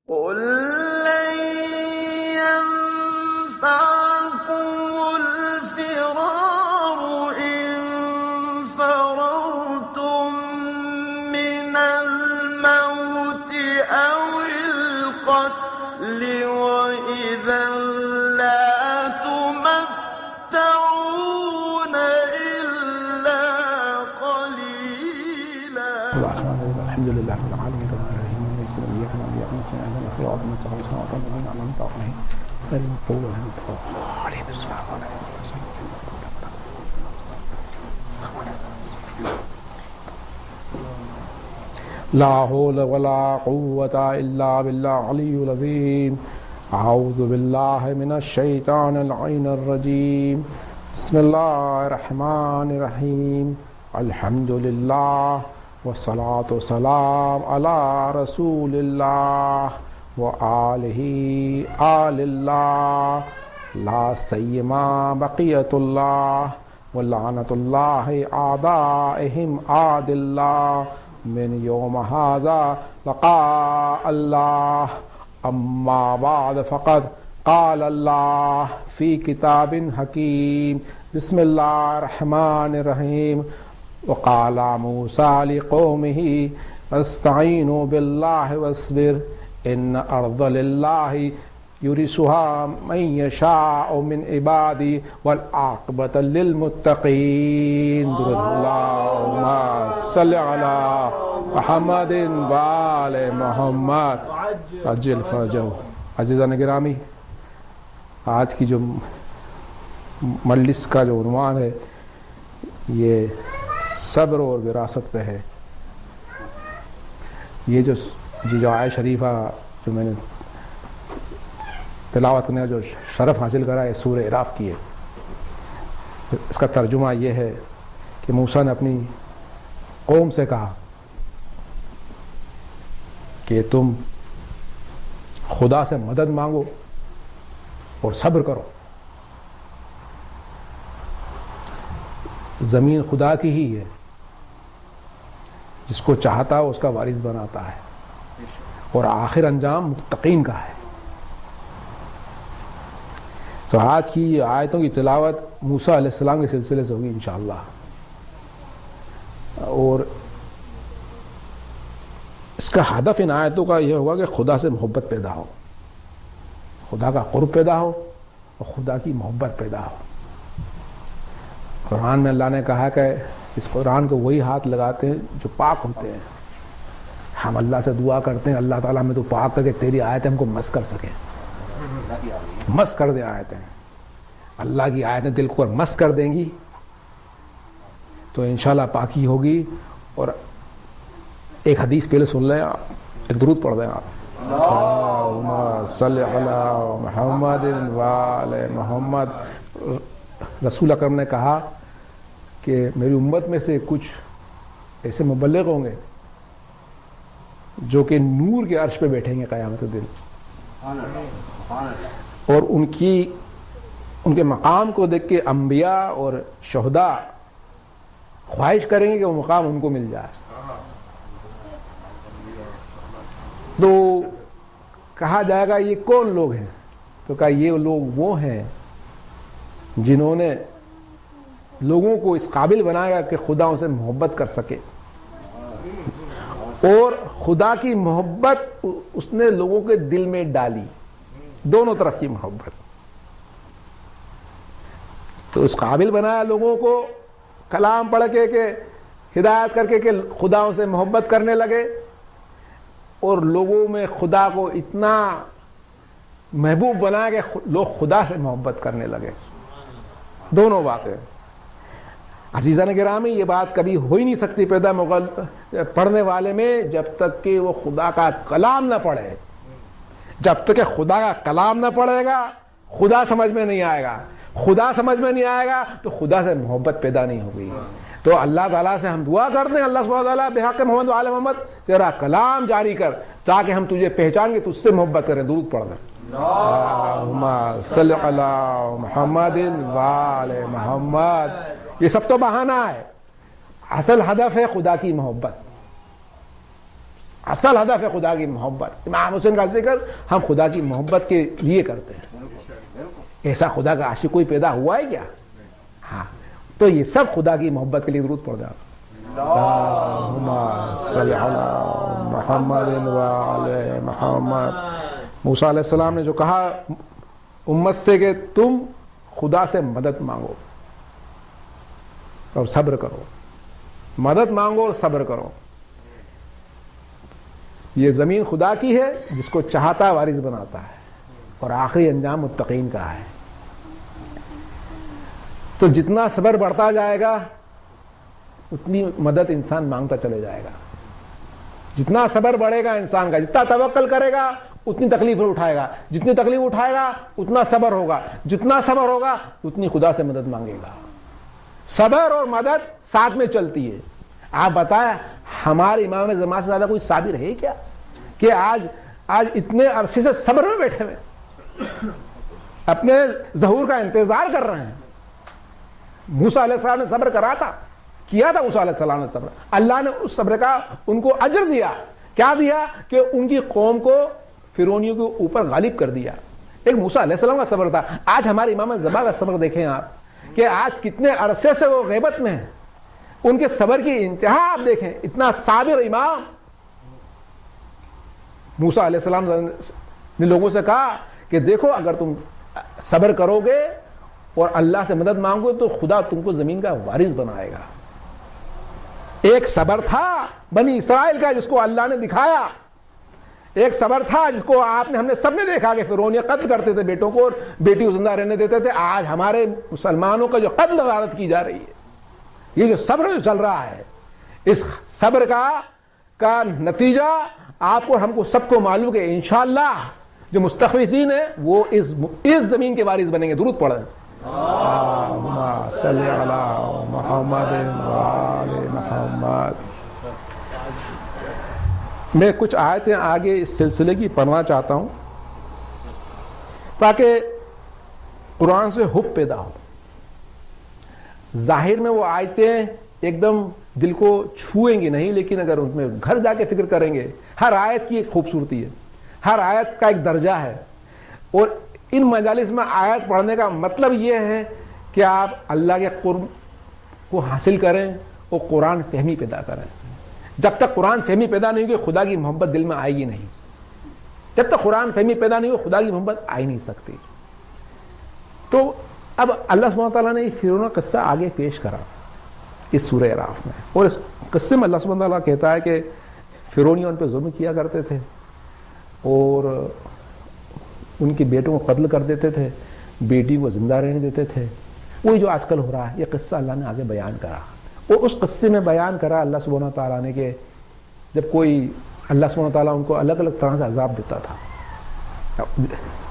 قل لن ينفعكم الفرار إن فررتم من الموت أو القتل وإذا لا تمتعون إلا قليلا. الحمد لله رب العالمين إياك نعبد وإياك نستعين اهدنا الصراط المستقيم صراط الذين أنعمت عليهم غير المغضوب عليهم لا حول ولا قوة إلا بالله العلي العظيم. أعوذ بالله من الشيطان اللعين الرجيم. بسم الله الرحمن الرحيم. الحمد لله والصلاة والسلام على رسول الله وآله آل الله لا سيما بقية الله ولعنة الله أعدائهم عاد الله من يوم هذا لقاء الله. أما بعد فقد قال الله في كتاب حكيم. بسم الله الرحمن الرحيم. وقال موسى لقومه استعينوا بالله واصبر إن أرض لله يورثها من يشاء من عبادي والعاقبة للمتقين. اللهم صل على محمد وآل محمد عجل فرجه. عزیزان گرامی، آج کی جو مجلس کا جو عنوان ہے یہ صبر اور وراثت پہ ہے. یہ جو آیت شریفہ جو میں نے تلاوت کرنے کا جو شرف حاصل کرا ہے سورہ اعراف کی ہے. اس کا ترجمہ یہ ہے کہ موسیٰ نے اپنی قوم سے کہا کہ تم خدا سے مدد مانگو اور صبر کرو. زمین خدا کی ہی ہے، جس کو چاہتا ہے اس کا وارث بناتا ہے، اور آخر انجام متقین کا ہے. تو آج کی آیتوں کی تلاوت موسیٰ علیہ السلام کے سلسلے سے ہوگی انشاءاللہ. اور اس کا ہدف ان آیتوں کا یہ ہوگا کہ خدا سے محبت پیدا ہو، خدا کا قرب پیدا ہو اور خدا کی محبت پیدا ہو. قرآن میں اللہ نے کہا کہ اس قرآن کو وہی ہاتھ لگاتے ہیں جو پاک ہوتے ہیں. ہم اللہ سے دعا کرتے ہیں اللہ تعالیٰ میں تو پاک کر کے تیری آیتیں ہم کو مس کر سکیں، مس کر دے آیتیں. اللہ کی آیتیں دل کو مس کر دیں گی تو انشاءاللہ پاکی ہوگی. اور ایک حدیث پہلے سن لیں، ایک درود پڑھ دیں آپ. اللہم صلی علی محمد وآل محمد. رسول اکرم نے کہا کہ میری امت میں سے کچھ ایسے مبلغ ہوں گے جو کہ نور کے عرش پہ بیٹھیں گے قیامت کے دن، اور ان کے مقام کو دیکھ کے انبیاء اور شہداء خواہش کریں گے کہ وہ مقام ان کو مل جائے. تو کہا جائے گا یہ کون لوگ ہیں؟ تو کہا یہ لوگ وہ ہیں جنہوں نے لوگوں کو اس قابل بنایا کہ خدا ان سے محبت کر سکے، اور خدا کی محبت اس نے لوگوں کے دل میں ڈالی، دونوں طرف کی محبت. تو اس قابل بنایا لوگوں کو کلام پڑھ کے کہ ہدایت کر کے کہ خدا ان سے محبت کرنے لگے، اور لوگوں میں خدا کو اتنا محبوب بنا کہ لوگ خدا سے محبت کرنے لگے. دونوں باتیں. عزیزان گرامی، یہ بات کبھی ہو ہی نہیں سکتی پیدا پڑھنے والے میں جب تک کہ وہ خدا کا کلام نہ پڑھے. جب تک کہ خدا کا کلام نہ پڑھے گا خدا سمجھ میں نہیں آئے گا. خدا سمجھ میں نہیں آئے گا تو خدا سے محبت پیدا نہیں ہوگی. تو اللہ تعالیٰ سے ہم دعا کرتے ہیں اللہ سبحانہ وتعالیٰ بحق محمد وآل محمد تیرا کلام جاری کر تاکہ ہم تجھے پہچان کے تجھ سے محبت کریں. درود پڑھ دیں. اللہم صلی علی محمد وآل محمد. یہ سب تو بہانہ ہے، اصل ہدف ہے خدا کی محبت. اصل ہدف ہے خدا کی محبت. امام حسین کا ذکر ہم خدا کی محبت کے لیے کرتے ہیں. ایسا خدا کا عاشق کوئی پیدا ہوا ہے کیا؟ ہاں, تو یہ سب خدا کی محبت کے لیے درود پڑھ جاتا. اللہم صلی علی محمد وعلی محمد. موسیٰ علیہ السلام نے جو کہا امت سے کہ تم خدا سے مدد مانگو اور صبر کرو, مدد مانگو اور صبر کرو. یہ زمین خدا کی ہے, جس کو چاہتا وارث بناتا ہے, اور آخری انجام متقین کا ہے. تو جتنا صبر بڑھتا جائے گا اتنی مدد انسان مانگتا چلے جائے گا. جتنا صبر بڑھے گا انسان کا, جتنا توکل کرے گا اتنی تکلیف اٹھائے گا, جتنی تکلیف اٹھائے گا اتنا صبر ہوگا, جتنا صبر ہوگا اتنی خدا سے مدد مانگے گا. صبر اور مدد ساتھ میں چلتی ہے. آپ بتائیں ہمارے امام زمان سے زیادہ کوئی صابر ہے کیا کہ آج اتنے عرصے سے صبر میں بیٹھے ہوئے اپنے ظہور کا انتظار کر رہے ہیں. موسیٰ علیہ السلام نے صبر کیا تھا موسیٰ علیہ السلام نے صبر. اللہ نے اس صبر کا ان کو اجر دیا. کیا دیا؟ کہ ان کی قوم کو فرعونیوں کے اوپر غالب کر دیا. ایک موسیٰ علیہ السلام کا صبر تھا. آج ہمارے امام زبا کا صبر دیکھیں آپ کہ آج کتنے عرصے سے وہ غیبت میں ہیں. ان کے صبر کی انتہا آپ دیکھیں, اتنا صابر امام. موسیٰ علیہ السلام نے لوگوں سے کہا کہ دیکھو اگر تم صبر کرو گے اور اللہ سے مدد مانگو تو خدا تم کو زمین کا وارث بنائے گا. ایک صبر تھا بنی اسرائیل کا جس کو اللہ نے دکھایا. ایک صبر تھا جس کو ہم نے سب نے دیکھا کہ فرعون قتل کرتے تھے بیٹوں کو اور بیٹی کو زندہ رہنے دیتے تھے. آج ہمارے مسلمانوں کا جو قتل غارت کی جا رہی ہے, یہ جو صبر جو چل رہا ہے, اس صبر کا نتیجہ آپ کو ہم کو سب کو معلوم کہ انشاءاللہ جو مستخلصین ہیں وہ اس زمین کے وارث بنیں گے. درود پڑھیں. اللہم صلی علی محمد وعلی محمد. میں کچھ آیتیں آگے اس سلسلے کی پڑھنا چاہتا ہوں تاکہ قرآن سے حب پیدا ہو. ظاہر میں وہ آیتیں ایک دم دل کو چھوئیں گی نہیں, لیکن اگر ان میں گھر جا کے فکر کریں گے, ہر آیت کی ایک خوبصورتی ہے, ہر آیت کا ایک درجہ ہے. اور ان مجالس میں آیت پڑھنے کا مطلب یہ ہے کہ آپ اللہ کے قرب کو حاصل کریں اور قرآن فہمی پیدا کریں. جب تک قرآن فہمی پیدا نہیں ہوگی خدا کی محبت دل میں آئے گی نہیں. جب تک قرآن فہمی پیدا نہیں ہوگی خدا کی محبت آ ہی نہیں سکتی. تو اب اللہ سبحانہ تعالیٰ نے یہ فرعون کا قصہ آگے پیش کرا اس سورہ اعراف میں, اور اس قصے میں اللہ سبحانہ تعالیٰ کہتا ہے کہ فرعونیوں ان پہ ظلم کیا کرتے تھے اور ان کے بیٹوں کو قتل کر دیتے تھے, بیٹی کو زندہ رہنے دیتے تھے. وہی جو آج کل ہو رہا ہے, یہ قصہ اللہ نے آگے بیان کرا. اور اس قصے میں بیان کرا اللہ سبحانہ تعالیٰ نے کہ جب کوئی اللہ سبحانہ تعالیٰ ان کو الگ الگ طرح سے عذاب دیتا تھا.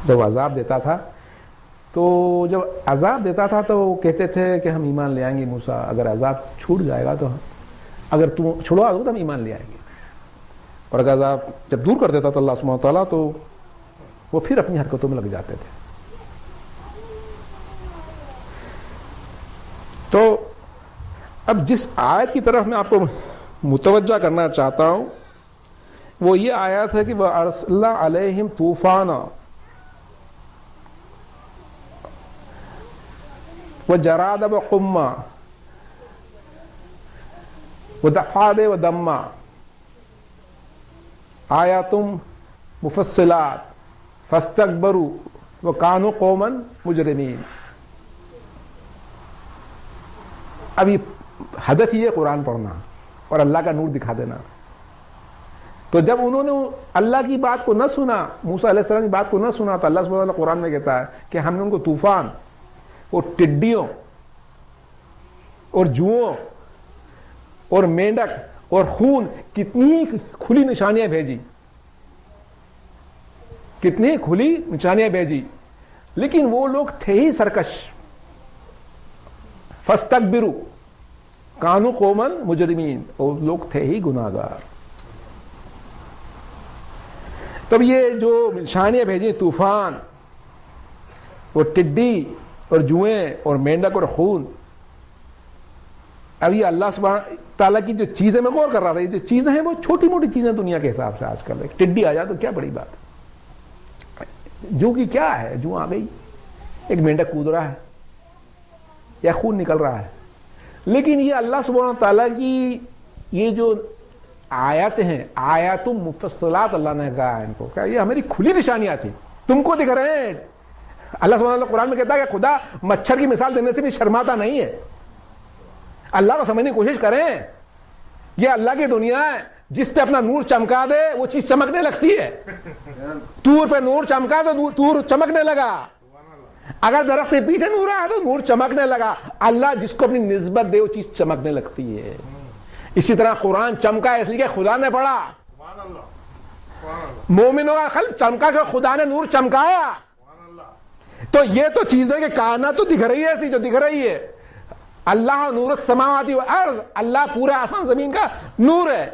جب عذاب دیتا تھا تو وہ کہتے تھے کہ ہم ایمان لے آئیں گے موسیٰ, اگر عذاب چھوٹ جائے گا تو اگر تم چھڑوا دو تو ہم ایمان لے آئیں گے. اور اگر عذاب جب دور کر دیتا تو اللہ سبحانہ تعالیٰ تو وہ پھر اپنی حرکتوں میں لگ جاتے تھے. تو اب جس آیت کی طرف میں آپ کو متوجہ کرنا چاہتا ہوں وہ یہ آیت ہے کہ وَأَرْسَلْنَا عَلَيْهِمْ طُوفَانًا وَجَرَادَ وَقُمَّا وَضَفَادِ وَدَمَّا آیاتم مفصلات فَاسْتَكْبَرُوا وَكَانُوا قَوْمًا مُجْرِمِينَ. اب یہ ہدف ہی ہے قرآن پڑھنا اور اللہ کا نور دکھا دینا. تو جب انہوں نے اللہ کی بات کو نہ سنا, موسیٰ علیہ السلام کی بات کو نہ سنا, تو اللہ سبحانہ وتعالیٰ قرآن میں کہتا ہے کہ ہم نے ان کو طوفان اور ٹڈیوں اور جوؤں اور مینڈک اور خون, کتنی کھلی نشانیاں بھیجی, کتنی کھلی نشانیاں بھیجی, لیکن وہ لوگ تھے ہی سرکش. فاستکبروا کانوا قوما مجرمین, اور لوگ تھے ہی گناہگار. تب یہ جو نشانیاں بھیجی, طوفان اور ٹڈی اور جوئیں اور مینڈک اور خون, اب یہ اللہ سبحانہ تعالیٰ کی جو چیزیں میں غور کر رہا تھا، یہ جو چیزیں ہیں وہ چھوٹی موٹی چیزیں دنیا کے حساب سے. آج کل ایک ٹڈی آ جائے تو کیا بڑی بات، جو کی کیا ہے، جو آ گئی، ایک مینڈک کود رہا ہے یا خون نکل رہا ہے. لیکن یہ اللہ سبحانہ تعالیٰ کی یہ جو آیات ہیں، آیات مفصلات اللہ نے کہا ہے ان کو، کیا یہ ہماری کھلی نشانیاں تھیں، تم کو دکھ رہے ہیں. اللہ سبحانہ تعالیٰ قرآن میں کہتا ہے کہ خدا مچھر کی مثال دینے سے بھی شرماتا نہیں ہے. اللہ کو سمجھنے کی کوشش کریں، یہ اللہ کی دنیا ہے، جس پہ اپنا نور چمکا دے وہ چیز چمکنے لگتی ہے. تور پہ نور چمکا تو تور چمکنے لگا، اگر درخت کے پیچھے نور آیا تو نور چمکنے لگا. اللہ جس کو اپنی نسبت دے وہ چیز چمکنے لگتی ہے. اسی طرح قرآن چمکا ہے اس لیے کہ خدا نے پڑھا. مومنوں کا قلب چمکا کہ خدا نے نور چمکایا. تو یہ تو چیز ہے کہ کائنات تو دکھ رہی ہے ایسی جو دکھ رہی ہے. اللہ نور السماوات والارض، اللہ پورا آسمان زمین کا نور ہے.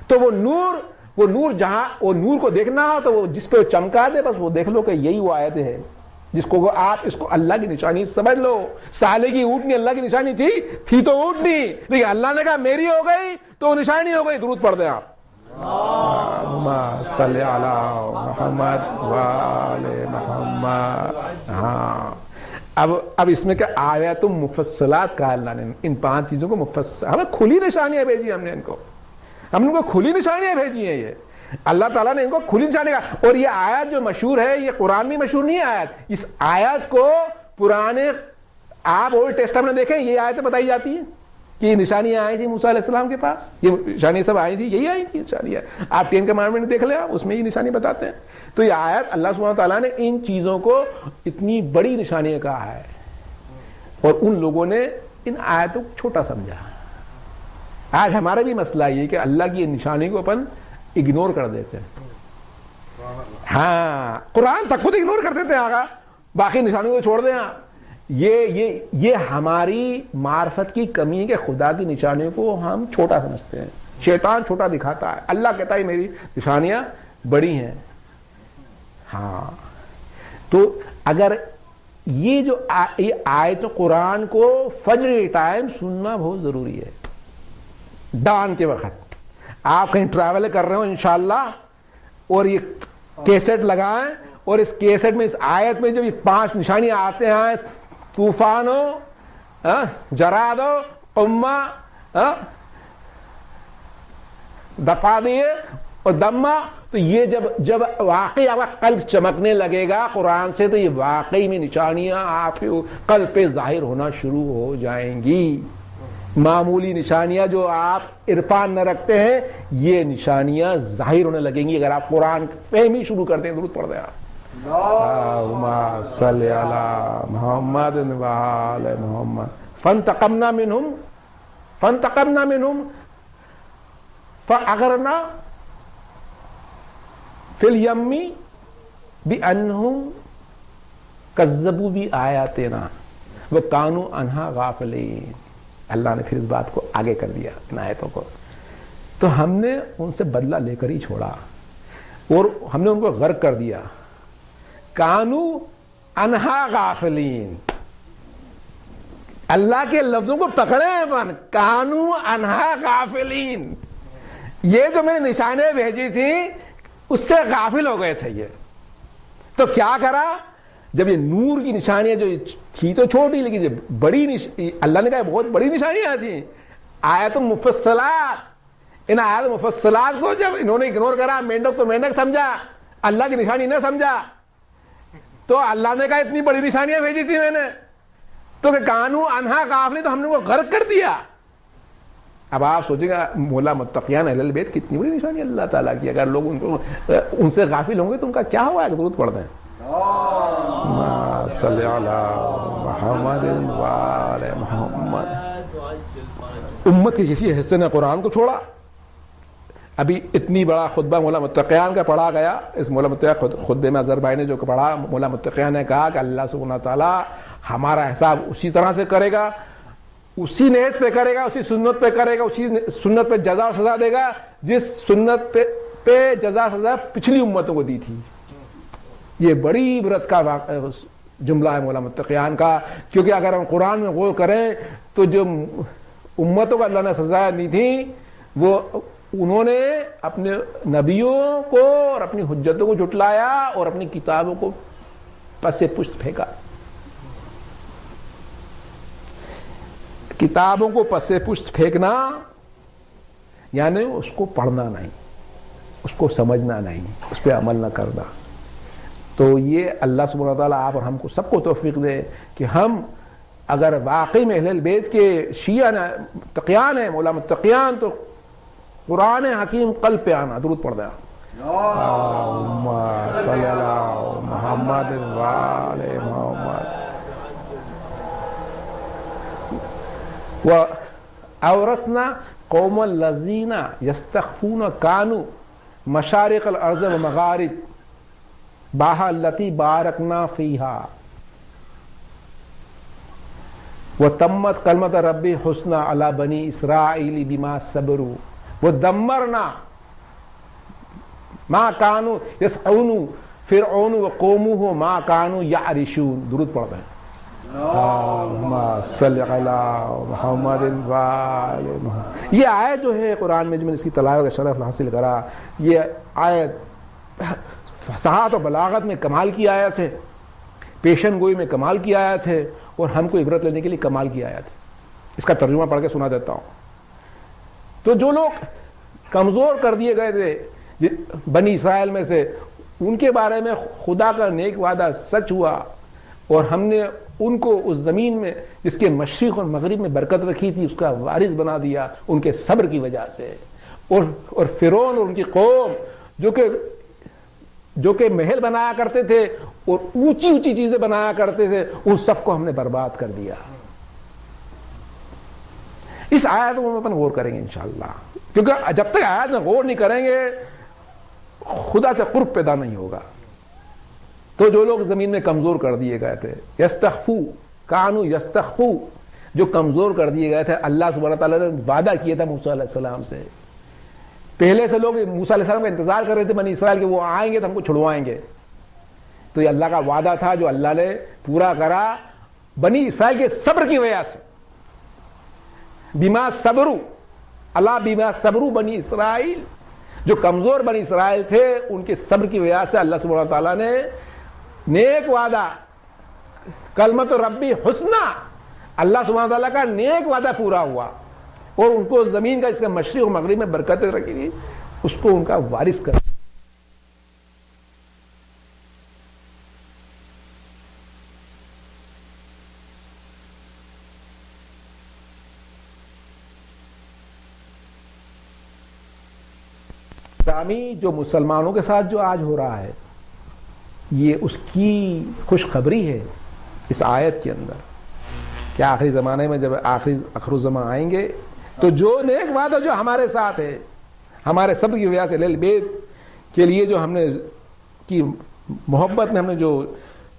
تو وہ نور جہاں وہ نور کو دیکھنا ہو تو وہ جس پہ وہ چمکا دے بس وہ دیکھ لو کہ یہی وہ آیت ہے جس کو آپ اس کو اللہ کی نشانی سمجھ لو. صالح کی اونٹنی اللہ کی نشانی تھی تو اونٹنی، لیکن اللہ نے کہا میری ہو گئی تو نشانی ہو گئی. درود پڑھ دیں آپ. اللہم صلی علی محمد وآل محمد. ہاں اب اس میں کیا آیات مفصلات کہا اللہ نے، ان 5 چیزوں کو مفصل، ہمیں کھلی نشانیاں بھیجی، ہم نے ان کو کھلی نشانیاں بھیجی ہیں. یہ اللہ تعالیٰ نے ان کو کھلی نشانی کہا. اور یہ آیت جو مشہور ہے یہ قرآن میں مشہور نہیں ہے آیت. اس آیت کو پرانے آپ اولڈ ٹیسٹمنٹ میں دیکھیں، یہ آیتیں بتائی جاتی ہیں کہ یہ نشانیاں آئی تھیں موسیٰ علیہ السلام کے پاس، یہ نشانیاں سب آئی تھی، یہی آئی تھی نشانیاں. آپ 10 کمانڈمنٹ دیکھ لیں، آپ اس میں یہ نشانی بتاتے ہیں. تو یہ آیت اللہ سبحانہ تعالیٰ نے ان چیزوں کو اتنی بڑی نشانیاں کہا ہے، اور ان لوگوں نے ان آیتوں کو چھوٹا سمجھا. آج ہمارا بھی مسئلہ یہ کہ اللہ کی یہ نشانی کو اپن اگنور کر دیتے ہیں. ہاں قرآن تک خود اگنور کر دیتے ہیں، آگا باقی نشانیوں کو چھوڑ دیں. یہ ہماری معرفت کی کمی ہے کہ خدا کی نشانیوں کو ہم چھوٹا سمجھتے ہیں. شیطان چھوٹا دکھاتا ہے، اللہ کہتا ہے میری نشانیاں بڑی ہیں. ہاں تو اگر یہ جو یہ آیت قرآن کو فجر ٹائم سننا بہت ضروری ہے. ڈان کے وقت آپ کہیں ٹریول کر رہے ہو انشاءاللہ اور یہ کیسٹ لگائیں، اور اس کیسٹ میں اس آیت میں جب یہ 5 نشانیاں آتے ہیں، طوفان ہو، جراد ہو، قمہ، دفادیہ اور دمہ، تو یہ جب واقعی آپ کا قلب چمکنے لگے گا قرآن سے تو یہ واقعی میں نشانیاں آپ کے قلب پہ ظاہر ہونا شروع ہو جائیں گی. معمولی نشانیاں جو آپ عرفان نہ رکھتے ہیں یہ نشانیاں ظاہر ہونے لگیں گی اگر آپ قرآن فہمی شروع کرتے ہیں. درود پڑھ دیں آپ. اللہم صلی علی محمد وآل محمد. فانتقمنا منہم فاغرنا فی الیم بانہم کذبوا بآیاتنا وکانوا عنہا غافلین. اللہ نے پھر اس بات کو آگے کر دیا ان آیتوں کو. تو ہم نے ان سے بدلہ لے کر ہی چھوڑا اور ہم نے ان کو غرق کر دیا. کانو انہا غافلین. اللہ کے لفظوں کو پکڑے ہیں، کانو انہا غافلین. یہ جو میں نے نشانیں بھیجی تھی اس سے غافل ہو گئے تھے یہ. تو کیا کرا، جب یہ نور کی نشانیاں جو تھی تو چھوٹی، لیکن یہ بڑی اللہ نے کہا بہت بڑی نشانیاں تھیں، آیات مفصلات. ان آیات مفصلات کو جب انہوں نے اگنور کرا، مینڈک کو مینڈک سمجھا، اللہ کی نشانی نہ سمجھا، تو اللہ نے کہا اتنی بڑی نشانیاں بھیجی تھی میں نے، تو کہ کانو انہا غافلین، تو ہم نے وہ غرق کر دیا. اب آپ سوچیں گا مولا متقیان اہل البیت کتنی بڑی نشانی اللہ تعالیٰ کی، اگر لوگ ان سے غافل ہوں گے تو ان کا کیا ہوا ہے. درود پڑھ دیں. صلی علی محمد وآل محمد. امت کے کسی حصے نے قرآن کو چھوڑا. ابھی اتنی بڑا خطبہ مولا متقیان کا پڑھا گیا. اس مولا متقیان خطبے میں اظہر بھائی نے جو پڑھا، مولا متقیان نے کہا کہ اللہ سبحانہ تعالیٰ ہمارا حساب اسی طرح سے کرے گا، اسی نیت پہ کرے گا، اسی سنت پہ کرے گا، اسی سنت پہ جزا اور سزا دے گا جس سنت پہ جزا سزا پچھلی امتوں کو دی تھی. یہ بڑی عبرت کا جملہ ہے مولا متقیان کا، کیونکہ اگر ہم قرآن میں غور کریں تو جو امتوں کو اللہ نے سزائیں دی تھی، وہ انہوں نے اپنے نبیوں کو اور اپنی حجتوں کو جھٹلایا اور اپنی کتابوں کو پس پشت پھینکا. کتابوں کو پس پشت پھینکنا یعنی اس کو پڑھنا نہیں، اس کو سمجھنا نہیں، اس پہ عمل نہ کرنا. تو یہ اللہ سبحانہ وتعالیٰ آپ اور ہم کو سب کو توفیق دے کہ ہم اگر واقعی میں اہل البیت کے شیعہ متقیان ہیں، مولا متقیان، تو قرآن حکیم قلب پہ آنا. درود پڑھ دیں. اللہم صلی علی محمد وآل محمد. وَأَوْرَثْنَا قَوْمَ الَّذِينَ يَسْتَخْفُونَ كَانُوا مَشَارِقَ الْأَرْضِ وَمَغَارِبَهَا الَّتِي بَارَكْنَا فِيهَا وَتَمَّتْ كَلِمَةُ رَبِّ حُسْنًا عَلَى بَنِي إِسْرَائِيلَ بِمَا صَبَرُوا وَدَمَّرْنَا مَا كَانُوا يَسْعُونَ فِرْعَوْنُ وَقَوْمُهُ مَا كَانُوا يَعْرِشُونَ. درود پڑھتے ہیں. اللہم صلی علی محمد وآل محمد. یہ آیت جو ہے قرآن میں، جو میں نے اس کی تلاوت کا شرف حاصل کرا، یہ آیت فصاحت و بلاغت میں کمال کی آیت ہے، پیشن گوئی میں کمال کی آیت ہے، اور ہم کو عبرت لینے کے لیے کمال کی آیت ہے. اس کا ترجمہ پڑھ کے سنا دیتا ہوں. تو جو لوگ کمزور کر دیے گئے تھے بنی اسرائیل میں سے، ان کے بارے میں خدا کا نیک وعدہ سچ ہوا، اور ہم نے ان کو اس زمین میں جس کے مشرق اور مغرب میں برکت رکھی تھی اس کا وارث بنا دیا ان کے صبر کی وجہ سے. اور فرعون اور ان کی قوم جو کہ محل بنایا کرتے تھے اور اونچی اونچی چیزیں بنایا کرتے تھے، ان سب کو ہم نے برباد کر دیا. اس آیت میں اپن غور کریں گے انشاءاللہ، کیونکہ جب تک آیت میں غور نہیں کریں گے خدا سے قرب پیدا نہیں ہوگا. تو جو لوگ زمین میں کمزور کر دیے گئے تھے، یستخفو کانو یستخفو، جو کمزور کر دیے گئے تھے، اللہ سبحانہ تعالیٰ نے وعدہ کیا تھا موسیٰ علیہ السلام سے. پہلے سے لوگ موسیٰ علیہ السلام کا انتظار کر رہے تھے بنی اسرائیل کہ وہ آئیں گے تو ہم کو چھڑوائیں گے. تو یہ اللہ کا وعدہ تھا جو اللہ نے پورا کرا بنی اسرائیل کے صبر کی وجہ سے. بما صبروا، اللہ بما صبروا بنی اسرائیل، جو کمزور بنی اسرائیل تھے ان کے صبر کی وجہ سے اللہ سبحانہ تعالیٰ نے نیک وعدہ کلمۃ ربی حسنہ، اللہ سبحانہ تعالیٰ کا نیک وعدہ پورا ہوا، اور ان کو زمین کا، اس کا مشرق و مغرب میں برکتیں رکھی تھی، اس کو ان کا وارث کر. اسلامی جو مسلمانوں کے ساتھ جو آج ہو رہا ہے، یہ اس کی خوشخبری ہے اس آیت کے اندر کہ آخری زمانے میں جب آخر الزمان آئیں گے تو جو نیک وعدہ جو ہمارے ساتھ ہے، ہمارے صبر کی وجہ سے، اہل بیت کے لیے جو ہم نے کی محبت میں ہم نے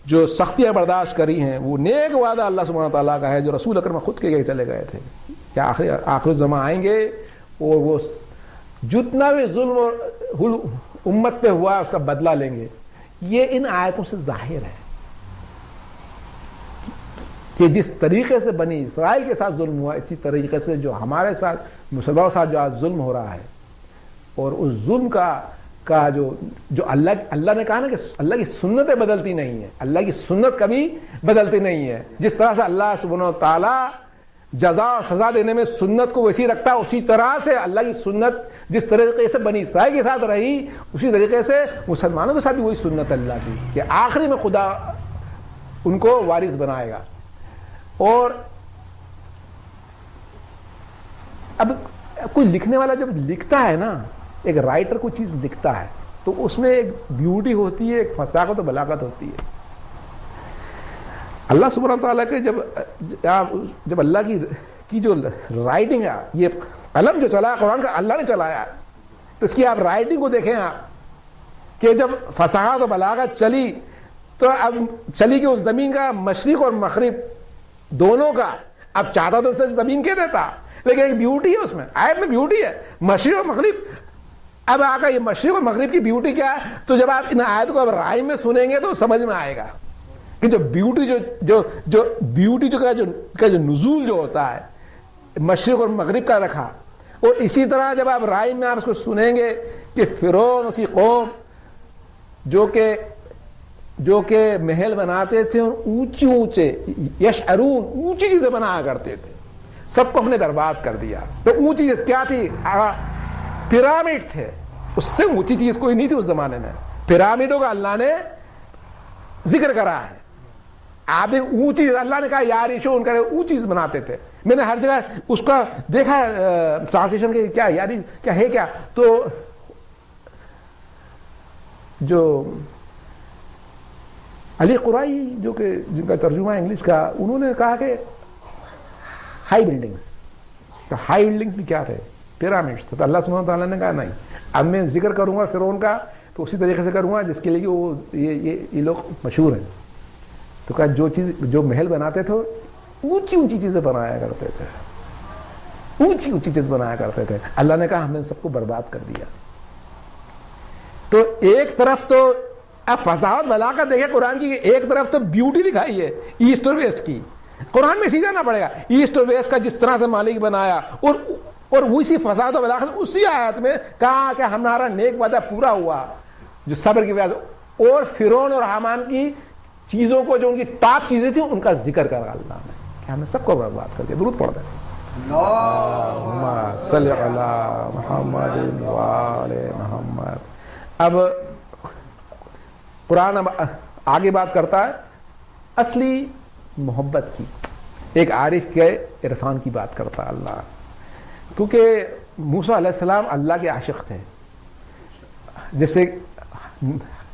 جو سختیاں برداشت کری ہیں، وہ نیک وعدہ اللہ سبحانہ تعالیٰ کا ہے جو رسول اکرم خود کے چلے گئے تھے کہ آخر الزمان آئیں گے اور وہ جتنا بھی ظلم امت پہ ہوا اس کا بدلہ لیں گے. یہ ان آیتوں سے ظاہر ہے کہ جس طریقے سے بنی اسرائیل کے ساتھ ظلم ہوا، اسی طریقے سے جو ہمارے ساتھ مسلمانوں کے ساتھ جو آج ظلم ہو رہا ہے، اور اس ظلم کا جو اللہ نے کہا نا کہ اللہ کی سنتیں بدلتی نہیں ہیں، اللہ کی سنت کبھی بدلتی نہیں ہے. جس طرح سے اللہ سبحانہ و تعالیٰ جزا اور سزا دینے میں سنت کو ویسی رکھتا ہے، اسی طرح سے اللہ کی سنت جس طریقے سے بنی اسرائیل کے ساتھ رہی، اسی طریقے سے مسلمانوں کے ساتھ بھی وہی سنت اللہ کی کہ آخری میں خدا ان کو وارث بنائے گا. اور اب کوئی لکھنے والا جب لکھتا ہے نا، ایک رائٹر کوئی چیز لکھتا ہے تو اس میں ایک بیوٹی ہوتی ہے، ایک فصاحت و بلاغت ہوتی ہے. اللہ سبحانہ تعالیٰ کے جب اللہ کی جو رائٹنگ ہے، یہ قلم جو چلا ہے قرآن کا اللہ نے چلایا ہے، تو اس کی آپ رائٹنگ کو دیکھیں آپ کہ جب فصاحت و بلاغت چلی تو اب چلی کہ اس زمین کا مشرق اور مغرب دونوں کا، اب چاہتا تو صرف زمین کہہ دیتا، لیکن ایک بیوٹی ہے اس میں، آیت میں بیوٹی ہے مشرق اور مغرب. اب آگا یہ مشرق اور مغرب کی بیوٹی کیا ہے، تو جب آپ ان آیت کو اب رائم میں سنیں گے تو سمجھ میں آئے گا کہ جو بیوٹی جو بیوٹی کا جو نزول جو ہوتا ہے، مشرق اور مغرب کا رکھا. اور اسی طرح جب آپ رائم میں آپ اس کو سنیں گے کہ فرعون اسی قوم جو کہ محل بناتے تھے اور اونچے اونچے یشعرون اونچی چیزیں بنایا کرتے تھے, سب کو ہم نے برباد کر دیا. تو اونچی چیز کیا تھی؟ پیرامڈ تھے, اس سے اونچی چیز کوئی نہیں تھی اس زمانے میں. پیرامڈوں کا اللہ نے ذکر کرا ہے. آپ ایک اونچی چیز, اللہ نے کہا یاریشون کرے, اونچی چیز بناتے تھے. میں نے ہر جگہ اس کا دیکھا ٹرانسلیشن کے کیا یاری کیا ہے کیا, تو جو علی قرائی جو کہ جن کا ترجمہ ہے انگلش کا, انہوں نے کہا کہ ہائی بلڈنگز. تو ہائی بلڈنگز بھی کیا تھے؟ پیرامڈس. تو اللہ سبحانہ تعالیٰ نے کہا نہیں, اب میں ذکر کروں گا فرعون کا تو اسی طریقے سے کروں گا جس کے لیے وہ یہ لوگ مشہور ہیں. تو کہا جو محل بناتے تھے اونچی اونچی چیزیں بنایا کرتے تھے, اونچی اونچی چیز بنایا کرتے تھے. اللہ نے کہا ہم نے سب کو برباد کر دیا. تو ایک طرف تو اب فصاحت بلاغت دیکھیں قرآن کی, ایک طرف تو بیوٹی دکھائی ہے ایسٹ اور ویسٹ کی. قرآن میں سیدھا نہ پڑے گا ایسٹ اور ویسٹ کا جس طرح سے مالک بنایا, اور اسی فصاحت و بلاغت اسی آیت میں کہا کہ ہمارا نیک وعدہ پورا ہوا جو صبر کی وجہ سے. اور فرعون اور حامان کی چیزوں کو جو ان کی ٹاپ چیزیں تھیں ان کا ذکر کرا اللہ نے کہ ہم نے سب کو برباد کر دیا. درود پڑھ دیں اللہم صلی علی محمد وآل محمد. اب قرآن اب آگے بات کرتا ہے اصلی محبت کی. ایک عارف کے عرفان کی بات کرتا ہے اللہ, کیونکہ موسیٰ علیہ السلام اللہ کے عاشق تھے. جیسے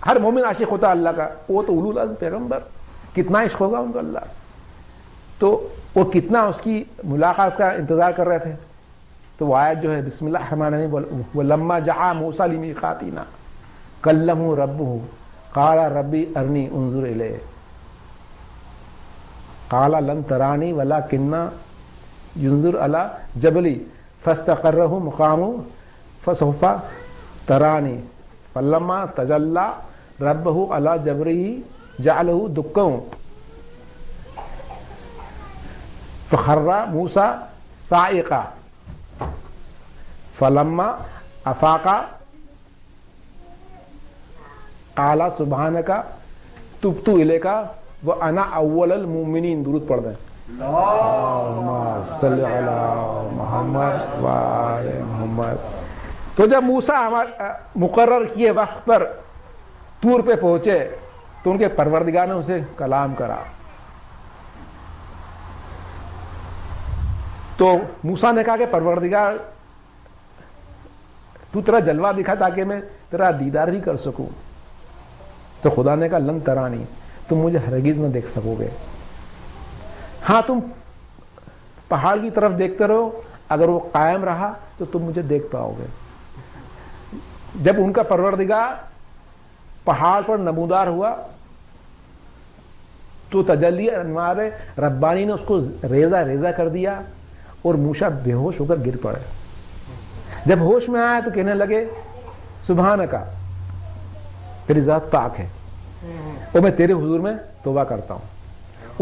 ہر مومن عاشق ہوتا اللہ کا, وہ تو اولو العزم پیغمبر, کتنا عشق ہوگا ان کو اللہ سے. تو وہ کتنا اس کی ملاقات کا انتظار کر رہے تھے. تو وہ آیت جو ہے بسم اللہ الرحمن الرحیم, وَلَمَّا جَعَا مُوسَىٰ لِمِيقَاتِنَا كَلَّمَهُ رَبُّهُ قَالَ رَبِّ أَرْنِي أُنظُرْ إِلَيْكَ قَالَ لَن تَرَانِي وَلَكِنْ يُنظُرْ عَلَىٰ جَبَلٍ فَاسْتَقَرَّ مَكَانُهُ فَسَوْفَ تَرَانِي فَلَمَّا تَجَلَّىٰ رَبُّهُ عَلَىٰ جَبَلٍ جَعَلَهُ دَكًّا فَخَرَّ مُوسَىٰ صَاعِقًا فَلَمَّا أَفَاقَ قَالَ سُبْحَانَكَ تُبْتُ إِلَيْكَ وَأَنَا أَوَّلُ الْمُؤْمِنِينَ. درود پڑھ دیں اللہم صلی علی محمد وآل محمد. تو جب موسیٰ مقرر کیے وقت پر طور پہ پہنچے تو ان کے پروردگار نے اسے کلام کرا. تو موسیٰ نے کہا کہ پروردگار تو تیرا جلوہ دکھا تاکہ میں تیرا دیدار بھی کر سکوں. تو خدا نے کہا لن ترانی, تم مجھے ہرگز نہ دیکھ سکو گے. ہاں تم پہاڑ کی طرف دیکھتے رہو, اگر وہ قائم رہا تو تم مجھے دیکھ پاؤ گے. جب ان کا پروردگار پہاڑ پر نمودار ہوا تو تجلی انوار ربانی نے اس کو ریزہ ریزہ کر دیا اور موسیٰ بے ہوش ہو کر گر پڑے. جب ہوش میں آیا تو کہنے لگے سبحانکا, تیری ذات پاک ہے اور میں تیرے حضور میں توبہ کرتا ہوں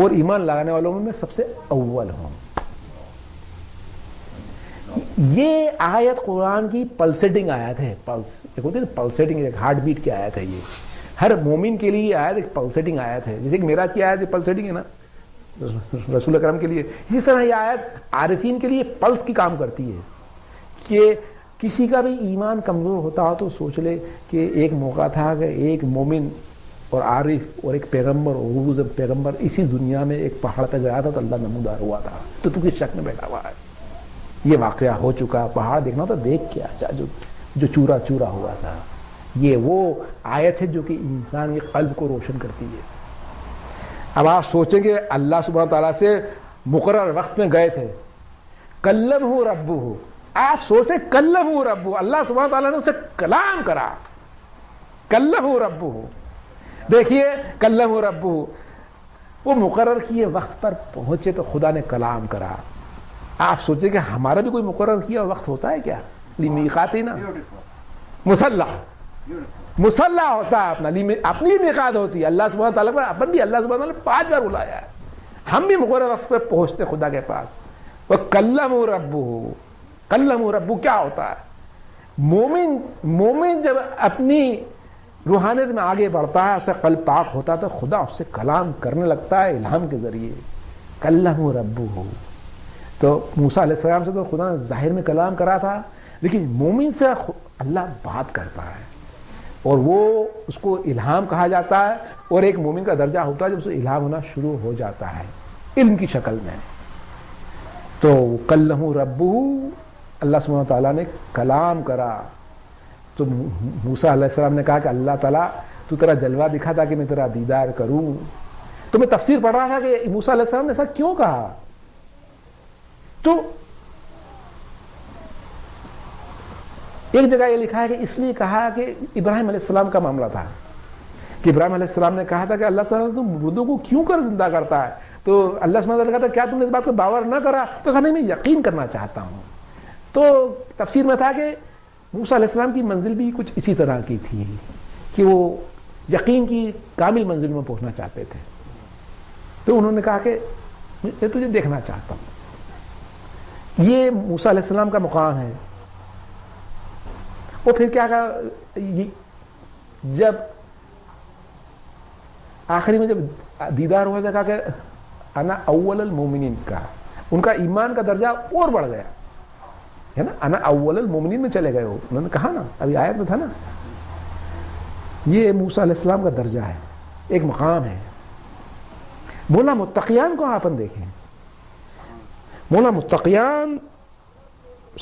اور ایمان لگانے والوں میں سب سے اول ہوں. یہ آیت قرآن کی پلسیٹنگ آیت ہے. پلس ایک ہوتی ہے نا پلسیٹنگ, ایک ہارٹ بیٹ کی آیت ہے. یہ ہر مومن کے لیے آیت ایک پلسیٹنگ آیت ہے. جیسے کہ معراج کی آیت پلسیٹنگ ہے نا رسول اکرم کے لیے, اسی طرح یہ آیت عارفین کے لیے پلس کی کام کرتی ہے کہ کسی کا بھی ایمان کمزور ہوتا ہو تو سوچ لے کہ ایک موقع تھا کہ ایک مومن اور عارف اور ایک پیغمبر اور عروج پیغمبر اسی دنیا میں ایک پہاڑ پہ گیا تھا تو اللہ نمودار ہوا تھا, تو کس شک میں بیٹھا ہوا ہے. یہ واقعہ ہو چکا. پہاڑ دیکھنا تو دیکھ کیا جو چورا چورا ہوا تھا. یہ وہ آیت ہے جو کہ انسان کے قلب کو روشن کرتی ہے. اب آپ سوچیں گے اللہ سبحانہ تعالیٰ سے مقرر وقت میں گئے تھے, کلمہ ربہ. آپ سوچیں کلمہ ربہ, اللہ سبحانہ تعالیٰ نے اسے کلام کرا. کلمہ ربہ, دیکھیے کلمہ ربہ, وہ مقرر کیے وقت پر پہنچے تو خدا نے کلام کرا. آپ سوچیں کہ ہمارا بھی کوئی مقرر کیا وقت ہوتا ہے کیا؟ لیمیقاتنا مسلح ہوتا ہے اپنا, اپنی بھی میقات ہوتی ہے. اللہ سبحانہ تعالیٰ پر اپن بھی اللہ سبحانہ تعالیٰ نے 5 بار بلایا ہے. ہم بھی مقرر وقت پہ پہنچتے خدا کے پاس. وَكَلَّمُ رَبُّهُ. کلمُ ربُّ کیا ہوتا ہے؟ مومن جب اپنی روحانیت میں آگے بڑھتا ہے، اسے قلب پاک ہوتا ہے تو خدا اس سے کلام کرنے لگتا ہے الہام کے ذریعے. کلمُ ربُّهُ. تو موسیٰ علیہ السلام سے تو خدا نے ظاہر میں کلام کرا تھا، لیکن مومن سے اللہ بات کرتا ہے اور وہ اس کو الہام کہا جاتا ہے. اور ایک مومن کا درجہ ہوتا ہے جب اسے الہام ہونا شروع ہو جاتا ہے علم کی شکل میں. تو کلمُ ربُّهُ، اللہ سبحانہ وتعالیٰ نے کلام کرا. تو موسیٰ علیہ السلام نے کہا کہ اللہ تعالیٰ تو تیرا جلوہ دکھا تھا کہ میں تیرا دیدار کروں. تو میں تفسیر پڑھ رہا تھا کہ موسیٰ علیہ السلام نے ایسا کیوں کہا. تو ایک جگہ یہ لکھا ہے کہ اس لیے کہا کہ ابراہیم علیہ السلام کا معاملہ تھا کہ ابراہیم علیہ السلام نے کہا تھا کہ اللہ تعالیٰ تم مردوں کو کیوں کر زندہ کرتا ہے. تو اللہ سبحانہ وتعالیٰ نے کہا تھا کیا تم نے اس بات کو باور نہ کرا. تو کہا نہیں، میں یقین کرنا چاہتا ہوں. تو تفسیر میں تھا کہ موسیٰ علیہ السلام کی منزل بھی کچھ اسی طرح کی تھی کہ وہ یقین کی کامل منزل میں پہنچنا چاہتے تھے. تو انہوں نے کہا کہ میں تجھے دیکھنا چاہتا ہوں. یہ موسیٰ علیہ السلام کا مقام ہے. وہ پھر کیا کہا، جب آخری میں جب دیدار ہوا تھا کہا کہ انا اول المومنین کا، ان کا ایمان کا درجہ اور بڑھ گیا ہے نا. انا اول المومنین میں چلے گئے. انہوں نے کہا نا، ابھی آیت میں تھا نا، یہ موسیٰ علیہ السلام کا درجہ ہے، ایک مقام ہے. مولا متقیان کو آپن دیکھیں. مولا متقیان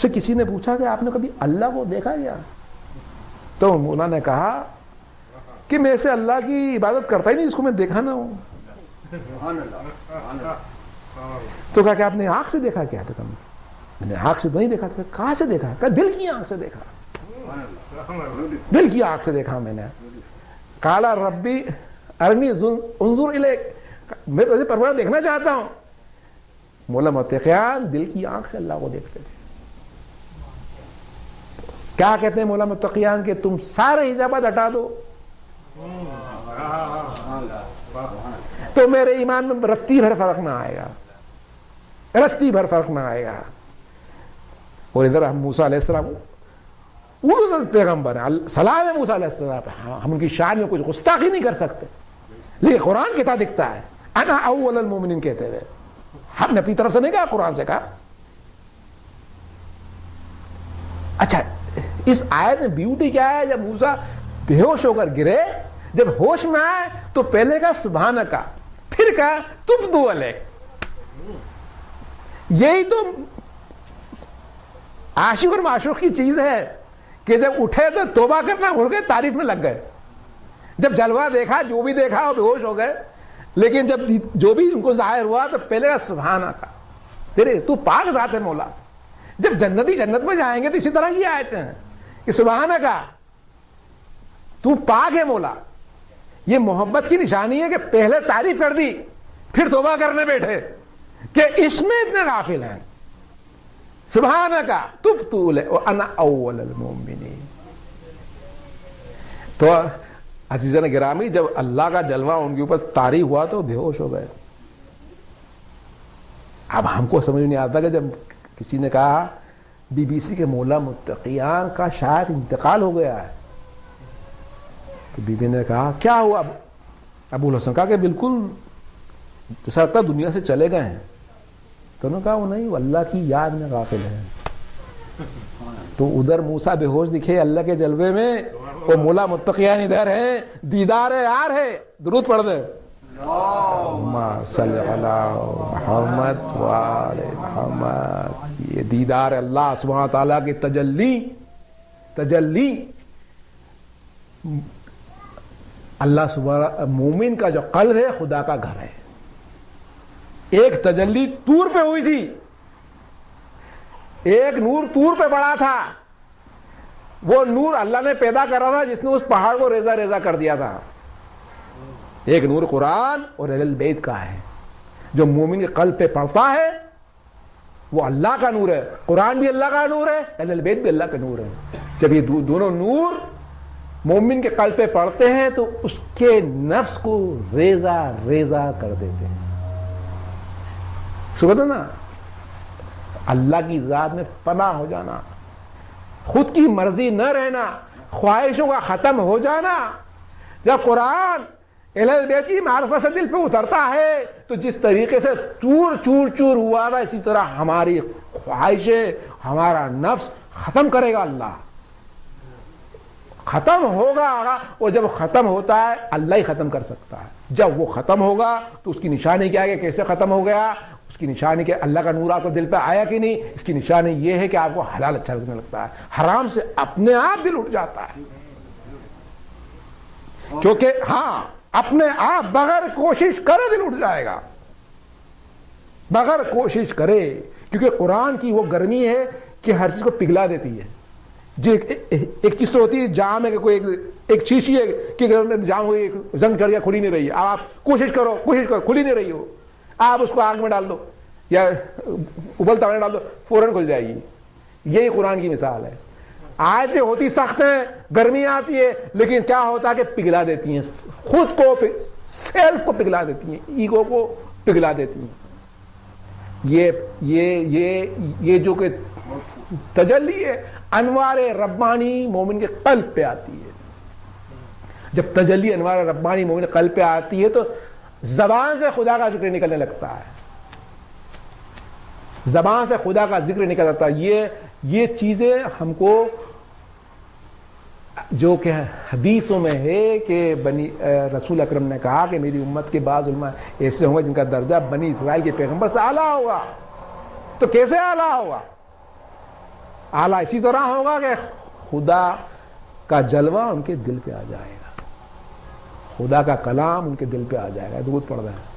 سے کسی نے پوچھا کہ آپ نے کبھی اللہ کو دیکھا کیا؟ تو مولا نے کہا کہ میں سے اللہ کی عبادت کرتا ہی نہیں جس کو میں دیکھا نہ ہوں. تو کہا کہ آپ نے آنکھ سے دیکھا کیا؟ تو کہا میں نے آنکھ سے نہیں دیکھا. تو کہاں سے دیکھا؟ کہا دل کی آنکھ سے دیکھا. دل کی آنکھ سے دیکھا میں نے. قال ربی ارنی انظر الیک، میں تجھے پروردگار دیکھنا چاہتا ہوں. مولا متقیان دل کی آنکھ سے اللہ کو دیکھتے تھے. کیا کہتے ہیں مولا متقیان کہ تم سارے حجابات ہٹا دو تو میرے ایمان میں رتی بھر فرق نہ آئے گا، رتی بھر فرق نہ آئے گا. اور ادھر ہم موسیٰ علیہ السلام وہ پیغمبر ہیں، سلام ہے موسیٰ علیہ السلام پہ، ہم ان کی شان میں کچھ گستاخی نہیں کر سکتے. لیکن قرآن کہتا دکھتا ہے انا اول المومنین کہتے ہوئے. ہم نے اپنی طرف سے نہیں کہا، قرآن سے کہا. اچھا، اس آیت میں بیوٹی کیا ہے؟ جب موسیٰ بے ہوش ہو کر گرے، جب ہوش میں آئے تو پہلے کہا سبحانک، پھر کہا تبت الیک. یہی تو عاشق اور معشوق کی چیز ہے کہ جب اٹھے تو توبہ کرنا بھول گئے، تعریف میں لگ گئے. جب جلوہ دیکھا، جو بھی دیکھا وہ بے ہوش ہو گئے. لیکن جب جو بھی ان کو ظاہر ہوا تو پہلے کہا سبحانک، تیرے تو پاک ذات ہے مولا. جب جنتی جنت میں جائیں گے تو اسی طرح کی آیتیں ہیں کہ سبحانک، تو پاک ہے مولا. یہ محبت کی نشانی ہے کہ پہلے تعریف کر دی پھر توبہ کرنے بیٹھے کہ اس میں اتنے غافل ہیں. سبحانک تبت الیک وانا اول المؤمنین. تو عزیزان گرامی، جب اللہ کا جلوہ ان کے اوپر طاری ہوا تو بے ہوش ہو گئے. اب ہم کو سمجھ نہیں آتا کہ جب کسی نے کہا بی بی سی کے مولا متقیان کا شاید انتقال ہو گیا ہے، تو بی بی نے کہا کیا ہوا؟ ابو الحسن کہا کہ بالکل جیسا لگتا دنیا سے چلے گئے ہیں. تو انہوں نے کہا وہ نہیں، وہ اللہ کی یاد میں غافل ہے. تو ادھر موسیٰ بے ہوش دکھے اللہ کے جلوے میں، وہ مولا متقیان ادھر ہیں، دیدار یار ہے. درود پڑھ دیں اللہم صلی علی محمد وآل محمد. یہ دیدار اللہ سبحانہ تعالیٰ کی تجلی اللہ سبحانہ. مومن کا جو قلب ہے خدا کا گھر ہے. ایک تجلی طور پہ ہوئی تھی، ایک نور طور پہ پڑا تھا. وہ نور اللہ نے پیدا کرا تھا جس نے اس پہاڑ کو ریزہ ریزہ کر دیا تھا. ایک نور قرآن اور اہل البیت کا ہے. جو مومن کے قلب پہ پڑتا ہے وہ اللہ کا نور ہے. قرآن بھی اللہ کا نور ہے، اہل البیت بھی اللہ کا نور ہے. جب یہ دونوں نور مومن کے قلب پہ پڑتے ہیں تو اس کے نفس کو ریزہ ریزہ کر دیتے ہیں. سمجھتے نا؟ اللہ کی ذات میں پناہ ہو جانا، خود کی مرضی نہ رہنا، خواہشوں کا ختم ہو جانا. جب قرآن اہل بیت کی معرفت سے دل پہ اترتا ہے تو جس طریقے سے چور چور چور ہوا تھا اسی طرح ہماری خواہشیں، ہمارا نفس ختم کرے گا اللہ، ختم ہوگا. اور جب ختم ہوتا ہے اللہ ہی ختم کر سکتا ہے. جب وہ ختم ہوگا تو اس کی نشانی کیا ہے کہ کیسے ختم ہو گیا؟ اس کی نشانی کہ اللہ کا نور آپ کو دل پہ آیا کہ نہیں. اس کی نشانی یہ ہے کہ آپ کو حلال اچھا لگنے لگتا ہے، حرام سے اپنے آپ دل اٹھ جاتا ہے. کیونکہ ہاں اپنے آپ بغیر کوشش کرے دل اٹھ جائے گا، بغیر کوشش کرے. کیونکہ قرآن کی وہ گرمی ہے کہ ہر چیز کو پگھلا دیتی ہے. جی ایک چیز تو ہوتی ہے جام ہے کہ کوئی ایک شیشی ہے کہ جام ہوئی، زنگ چڑھ گیا، کھلی نہیں رہی ہے. آپ کوشش کرو کھلی نہیں رہی ہو، آپ اس کو آگ میں ڈال دو یا ابلتا پانی ڈال دو، فوراً کھل جائے گی. یہی قرآن کی مثال ہے. آیتیں ہوتی سخت ہیں، گرمی آتی ہے، لیکن کیا ہوتا ہے کہ پگھلا دیتی ہیں، خود کو سیلف کو پگھلا دیتی ہیں، ایگو کو پگھلا دیتی ہیں. یہ جو کہ تجلی ہے انوار ربانی مومن کے قلب پہ آتی ہے. جب تجلی انوار ربانی مومن کے قلب پہ آتی ہے تو زبان سے خدا کا ذکر نکلنے لگتا ہے، زبان سے خدا کا ذکر نکل جاتا ہے. یہ چیزیں ہم کو جو کہ حدیثوں میں ہے کہ رسول اکرم نے کہا کہ میری امت کے بعض علماء ایسے ہوں گے جن کا درجہ بنی اسرائیل کے پیغمبر سے اعلیٰ ہوگا. تو کیسے اعلیٰ ہوگا؟ اعلیٰ اسی طرح ہوگا کہ خدا کا جلوہ ان کے دل پہ آ جائے گا، خدا کا کلام ان کے دل پہ آ جائے گا. درود پڑھ رہے ہیں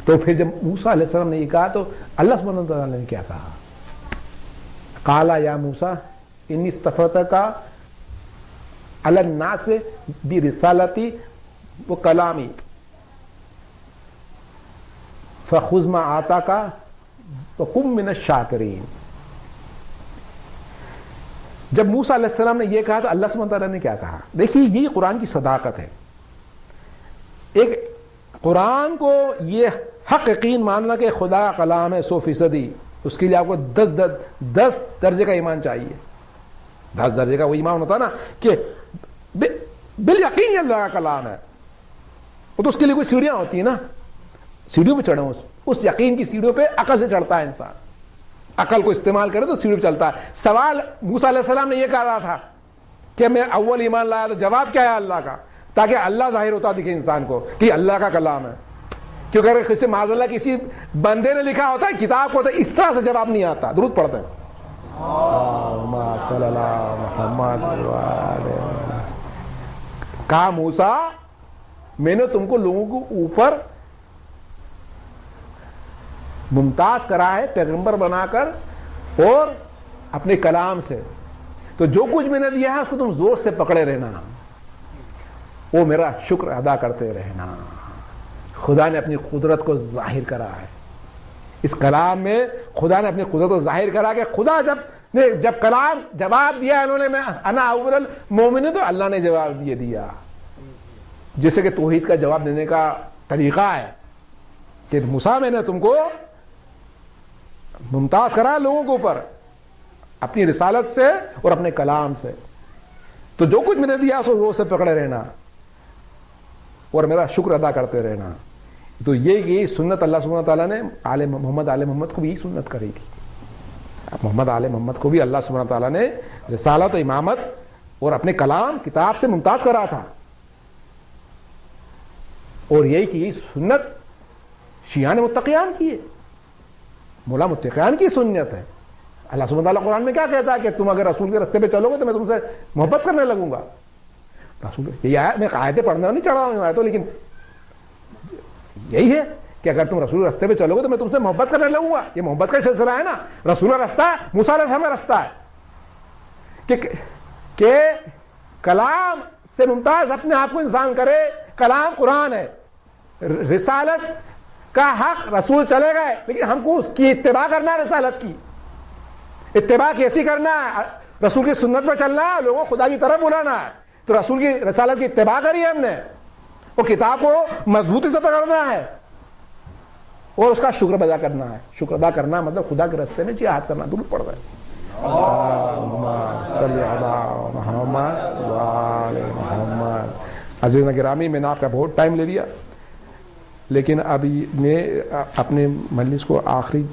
تو پھر جب موسیٰ علیہ السلام نے یہ کہا تو اللہ سبحانہ وتعالیٰ نے کیا کہا؟ قالا یا موسیٰ انی اصطفیتک علی الناس برسالتی و کلامی فخذ ما آتاک وکن من الشاکرین. جب موسیٰ علیہ السلام نے یہ کہا تو اللہ سبحانہ وتعالیٰ نے کیا کہا؟ دیکھیے یہ قرآن کی صداقت ہے. ایک قرآن کو یہ حق یقین ماننا کہ خدا کا کلام ہے 100%، اس کے لیے آپ کو 10 درجے کا ایمان چاہیے. 10 درجے کا وہ ایمان ہوتا ہے نا کہ بالیقین یہ اللہ کا کلام ہے. وہ تو اس کے لیے کوئی سیڑھیاں ہوتی ہیں نا، سیڑھیوں پہ چڑھے اس یقین کی سیڑھیوں پہ عقل سے چڑھتا ہے انسان، عقل کو استعمال کرے تو سیڑھی پہ چلتا ہے. سوال موسیٰ علیہ السلام نے یہ کہا رہا تھا کہ میں اول ایمان لایا، تو جواب کیا ہے اللہ کا؟ تاکہ اللہ ظاہر ہوتا دکھے انسان کو کہ اللہ کا کلام ہے. کیونکہ اگر کسی معاذ اللہ کسی بندے نے لکھا ہوتا ہے کتاب کو تو اس طرح سے جواب نہیں آتا. درود پڑھتے ہیں صلی اللہ محمد. کہا موسیٰ میں نے تم کو لوگوں کے اوپر ممتاز کرا ہے پیغمبر بنا کر اور اپنے کلام سے، تو جو کچھ میں نے دیا ہے اس کو تم زور سے پکڑے رہنا، وہ میرا شکر ادا کرتے رہنا. خدا نے اپنی قدرت کو ظاہر کرا ہے اس کلام میں. خدا نے اپنی قدرت کو ظاہر کرا کہ خدا جب کلام جواب دیا انہوں نے میں انا اول المومنین، تو اللہ نے جواب یہ دیا جیسے کہ توحید کا جواب دینے کا طریقہ ہے کہ موسیٰ میں نے تم کو ممتاز کرا لوگوں کے اوپر اپنی رسالت سے اور اپنے کلام سے، تو جو کچھ میں نے دیا سو وہ سے پکڑے رہنا اور میرا شکر ادا کرتے رہنا. تو یہ سنت اللہ سبحانہ تعالیٰ نے آل محمد کو بھی یہی سنت کری تھی. محمد آل محمد کو بھی اللہ سبحانہ تعالیٰ نے رسالت و امامت اور اپنے کلام کتاب سے ممتاز کرا تھا. اور یہی سنت شیعان متقیان کی ہے، مولا متقیان کی سنت ہے. اللہ سبحانہ تعالیٰ قرآن میں کیا کہتا ہے کہ تم اگر رسول کے راستے پہ چلو گے تو میں تم سے محبت کرنے لگوں گا. رسول یہ آیت میں آیتیں پڑھنے نہیں چڑھا ہوں تو، لیکن یہی ہے کہ اگر تم رسول راستے پہ چلو گے تو میں تم سے محبت کرنے لگوں گا. یہ محبت کا سلسلہ ہے نا. رسول کا رستہ ہے، موسیٰ علیہ السلام کا رستہ ہے کہ کلام سے ممتاز اپنے آپ کو انسان کرے. کلام قرآن ہے، رسالت کا حق رسول چلے گئے، لیکن ہم کو اس کی اتباع کرنا ہے. رسالت کی اتباع کیسی کرنا ہے؟ رسول کی سنت پہ چلنا ہے، لوگوں کو خدا کی طرف بلانا ہے. تو رسول کی رسالت کی اتباع کری ہم نے، اور کتاب کو مضبوطی سے پکڑنا ہے اور اس کا شکر ادا کرنا ہے. شکر ادا کرنا مطلب خدا کے راستے میں جہاد کرنا. درود پڑھ رہے ہیں اللہم صلی علی محمد وآل محمد. عزیزان گرامی، میں نے آپ کا بہت ٹائم لے لیا، لیکن ابھی میں اپنے مجلس کو آخری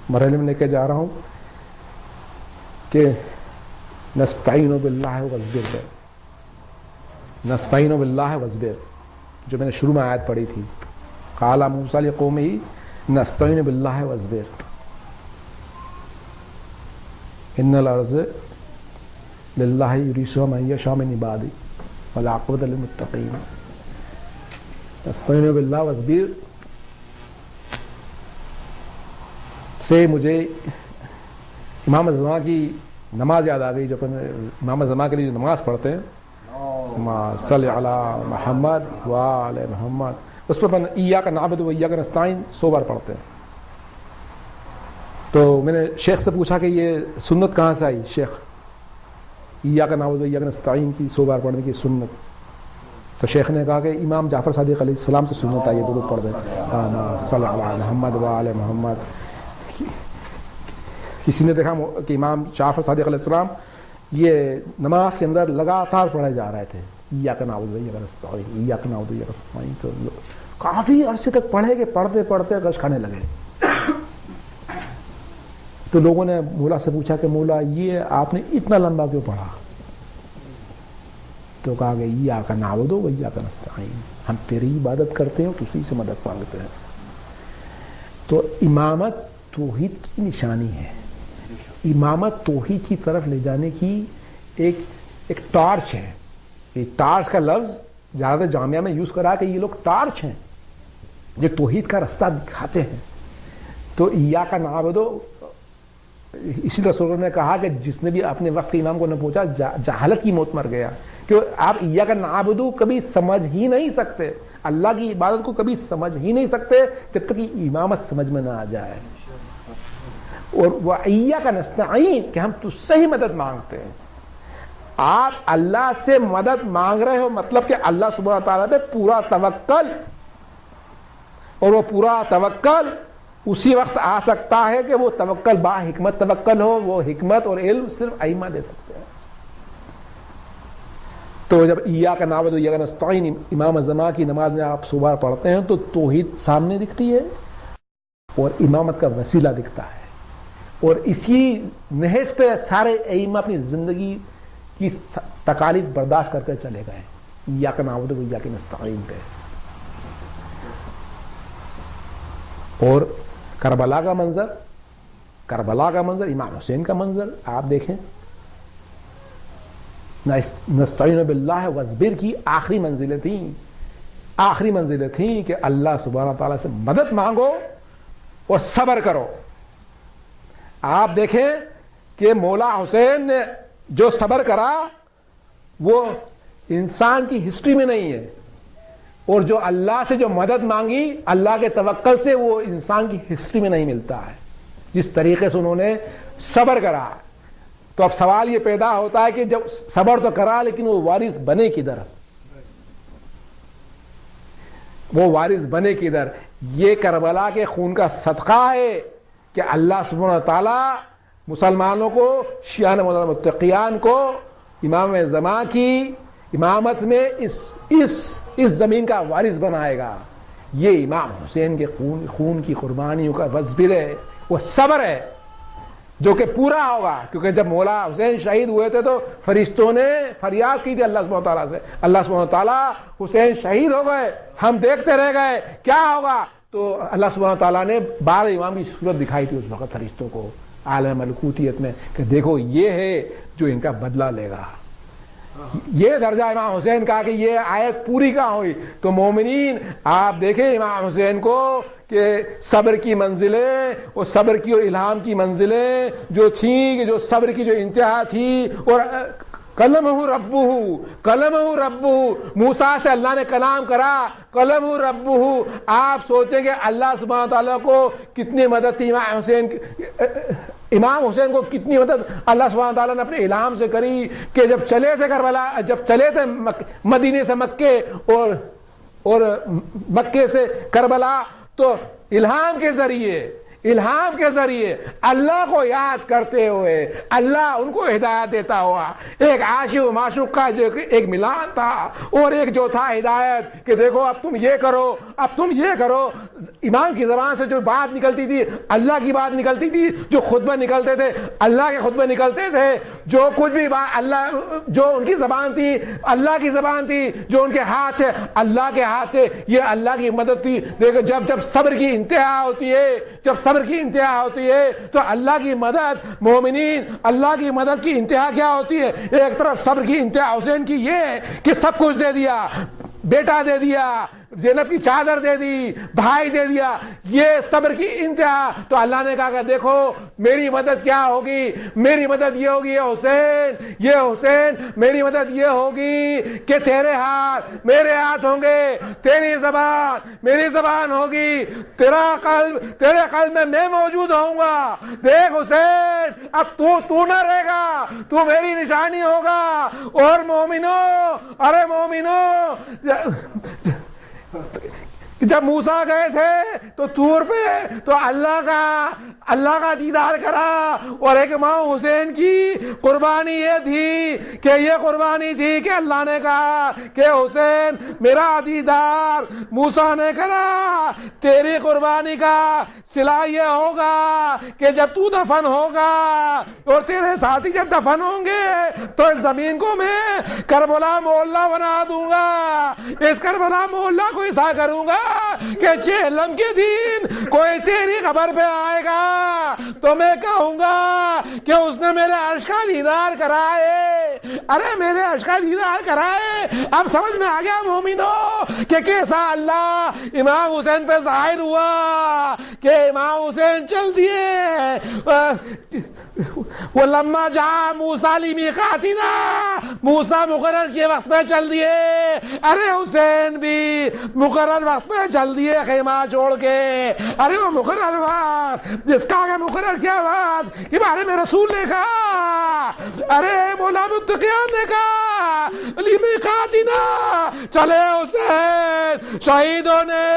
مرحلے میں لے کے جا رہا ہوں کہ نستعین باللہ واصبر، نستعین باللہ واصبر، جو میں نے شروع میں آیت پڑھی تھی، قال موسیٰ لقومہ نستعین باللہ واصبر ان الارض للہ یورثها من یشاء من عبادہ والعاقبۃ للمتقین. نستعین باللہ واصبر سے مجھے امام الزمان کی نماز یاد آ گئی. جو امام الزمان کے لیے جو نماز پڑھتے ہیں صلی علی محمد وآل محمد، اس پر ایاک نعبد و ایاک نستعین 100 بار پڑھتے ہیں. تو میں نے شیخ سے پوچھا کہ یہ سنت کہاں سے آئی؟ شیخ ایاک نعبد و ایاک نستعین کی 100 بار پڑھنے کی سنت. تو شیخ نے کہا کہ امام جعفر صادق علیہ السلام سے سنت آئی، درود پڑھ دیں صلی علی محمد وآل محمد. کسی نے دیکھا کہ امام جعفر صادق علیہ السلام یہ نماز کے اندر لگاتار پڑھے جا رہے تھے ایاک نعبد و ایاک نستعین، ایاک نعبد و ایاک نستعین. تو کافی عرصے تک پڑھے کہ پڑھتے پڑھتے غش کھانے لگے. تو لوگوں نے مولا سے پوچھا کہ مولا یہ آپ نے اتنا لمبا کیوں پڑھا؟ تو کہا کہ ایاک نعبد و ایاک نستعین، ہم تیری عبادت کرتے ہیں اور اسی سے مدد مانگتے ہیں. تو امامت توحید کی نشانی ہے. امامت توحید کی طرف لے جانے کی ایک ٹارچ ہے. یہ ٹارچ کا لفظ زیادہ جامعہ میں یوز کرا کہ یہ لوگ ٹارچ ہیں جو توحید کا راستہ دکھاتے ہیں. تو ایاک نعبد، اسی رسول نے کہا کہ جس نے بھی اپنے وقت امام کو نہ پوچھا جہالت کی موت مر گیا. کہ آپ ایاک نعبد کبھی سمجھ ہی نہیں سکتے، اللہ کی عبادت کو کبھی سمجھ ہی نہیں سکتے جب تک کہ امامت سمجھ میں نہ آ جائے. اور وہ ایاک نستعین کہ ہم تجھ سے ہی مدد مانگتے ہیں. آپ اللہ سے مدد مانگ رہے ہو مطلب کہ اللہ سبحانہ تعالیٰ پہ پورا توکل، اور وہ پورا توکل اسی وقت آ سکتا ہے کہ وہ توکل با حکمت توکل ہو. وہ حکمت اور علم صرف ائمہ دے سکتے ہیں. تو جب ایاک نعبد و ایاک نستعین امام الزمان کی نماز میں آپ 100 بار پڑھتے ہیں تو توحید سامنے دکھتی ہے اور امامت کا وسیلہ دکھتا ہے. اور اسی نہج پہ سارے ائمہ اپنی زندگی کی تکالیف برداشت کر کے چلے گئے ایاک نعبد و ایاک نستعین پہ. اور کربلا کا منظر، امام حسین کا منظر آپ دیکھیں. نستعین باللہ واصبر کی آخری منزلیں تھیں کہ اللہ سبحانہ تعالیٰ سے مدد مانگو اور صبر کرو. آپ دیکھیں کہ مولا حسین نے جو صبر کرا وہ انسان کی ہسٹری میں نہیں ہے، اور جو اللہ سے جو مدد مانگی اللہ کے توکل سے وہ انسان کی ہسٹری میں نہیں ملتا ہے جس طریقے سے انہوں نے صبر کرا. تو اب سوال یہ پیدا ہوتا ہے کہ جب صبر تو کرا لیکن وہ وارث بنے کدھر؟ یہ کربلا کے خون کا صدقہ ہے کہ اللہ سبحانہ تعالیٰ مسلمانوں کو، شیعہ متقیان کو امام زمان کی امامت میں اس زمین کا وارث بنائے گا. یہ امام حسین کے خون کی قربانیوں کا واصبر ہے، وہ صبر ہے جو کہ پورا ہوگا. کیونکہ جب مولا حسین شہید ہوئے تھے تو فرشتوں نے فریاد کی تھی اللہ سبحانہ تعالیٰ سے، اللہ سبحانہ تعالیٰ حسین شہید ہو گئے، ہم دیکھتے رہ گئے، کیا ہوگا؟ تو اللہ سبحانہ تعالیٰ نے 12 امام کی صورت دکھائی تھی اس وقت فرشتوں کو عالم ملکوتیت میں کہ دیکھو یہ ہے جو ان کا بدلہ لے گا. یہ درجہ امام حسین کا کہ یہ آیت پوری کہاں ہوئی. تو مومنین آپ دیکھیں امام حسین کو کہ صبر کی منزلیں اور صبر کی اور الہام کی منزلیں جو تھیں، جو صبر کی جو انتہا تھی، اور کلمہ ربہ موسیٰ سے اللہ نے کلام کرا، کلمہ ربہ. آپ سوچیں کہ اللہ سبحانہ تعالیٰ کو کتنی مدد تھی امام حسین. امام حسین کو کتنی مدد اللہ سبحانہ تعالیٰ نے اپنے الہام سے کری کہ جب چلے تھے کربلا، جب چلے تھے مدینے سے مکے اور مکے سے کربلا، تو الہام کے ذریعے اللہ کو یاد کرتے ہوئے اللہ ان کو ہدایت دیتا ہوا، ایک عاشق و معشوق کا جو ایک ملان تھا، اور ایک جو تھا ہدایت کہ دیکھو اب تم یہ کرو، اب تم یہ کرو۔ امام کی زبان سے جو بات نکلتی تھی اللہ کی بات نکلتی تھی، جو خطبہ نکلتے تھے اللہ کے خطبے نکلتے تھے، جو کچھ بھی بات اللہ، جو ان کی زبان تھی اللہ کی زبان تھی، جو ان کے ہاتھ تھے اللہ کے ہاتھ تھے، یہ اللہ کی مدد تھی۔ دیکھو جب صبر کی انتہا ہوتی ہے، جب صبر کی انتہا ہوتی ہے تو اللہ کی مدد، مومنین اللہ کی مدد کی انتہا کیا ہوتی ہے؟ ایک طرف صبر کی انتہا حسین کی یہ ہے کہ سب کچھ دے دیا، بیٹا دے دیا، زینب کی چادر دے دی، بھائی دے دیا، یہ صبر کی انتہا۔ تو اللہ نے کہا کہ دیکھو میری مدد کیا ہوگی، میری مدد یہ ہوگی یہ حسین میری مدد یہ ہوگی کہ تیرے ہاتھ میرے ہاتھ ہوں گے، تیری زبان میری زبان ہوگی، تیرے قلب میں موجود ہوں گا۔ دیکھ حسین اب تو نہ رہے گا، تو میری نشانی ہوگا۔ اور مومنو جب موسیٰ گئے تھے تو طور پہ تو اللہ کا دیدار کرا، اور ایک امام حسین کی قربانی یہ تھی کہ اللہ نے کہا کہ حسین میرا دیدار موسیٰ نے کرا، تیری قربانی کا صلہ یہ ہوگا کہ جب تو دفن ہوگا اور تیرے ساتھی جب دفن ہوں گے تو اس زمین کو میں کربلا محلہ بنا دوں گا، اس کربلا محلہ کو ایسا کروں گا کہ چہلم کے دن کوئی تیری خبر پہ آئے گا تو میں کہوں گا کہ اس نے میرے عرش کا دیدار کرائے، ارے میرے عرش کا دیدار کرائے۔ اب سمجھ میں آ گیا مومنو کہ کیسا اللہ امام حسین پہ ظاہر ہوا کہ امام حسین چل دیے۔ وَلَمَّا جَاءَ مُوسَىٰ لِمِيقَاتِنَا، موسیٰ مقرر کے وقت پہ چل دیے، ارے حسین بھی مقرر وقت پہ چل دیے خیمہ چھوڑ کے۔ ارے وہ مقرر وقت جس کا کہ مقرر کیا بات کہ بارے میں رسول نے کہا، ارے مولا متقیان نے کہا لِمِيقَاتِنَا، چلے حسین، شہیدوں نے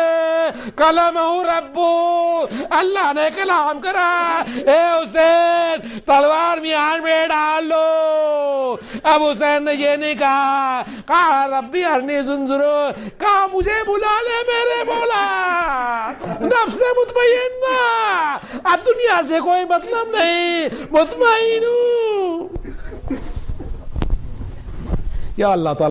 کلمہ ربو، اللہ نے کلام کرا، اے حسین تلوار میان میں ڈال لو۔ اب حسین نے یہ نہیں کہا ربی ارنی زنزرو، کہا مجھے بلا لے میرے مولا، نفس مطمئنہ، اب دنیا سے کوئی مطلب نہیں، مطمئن ہوں۔ یا اللہ تعالی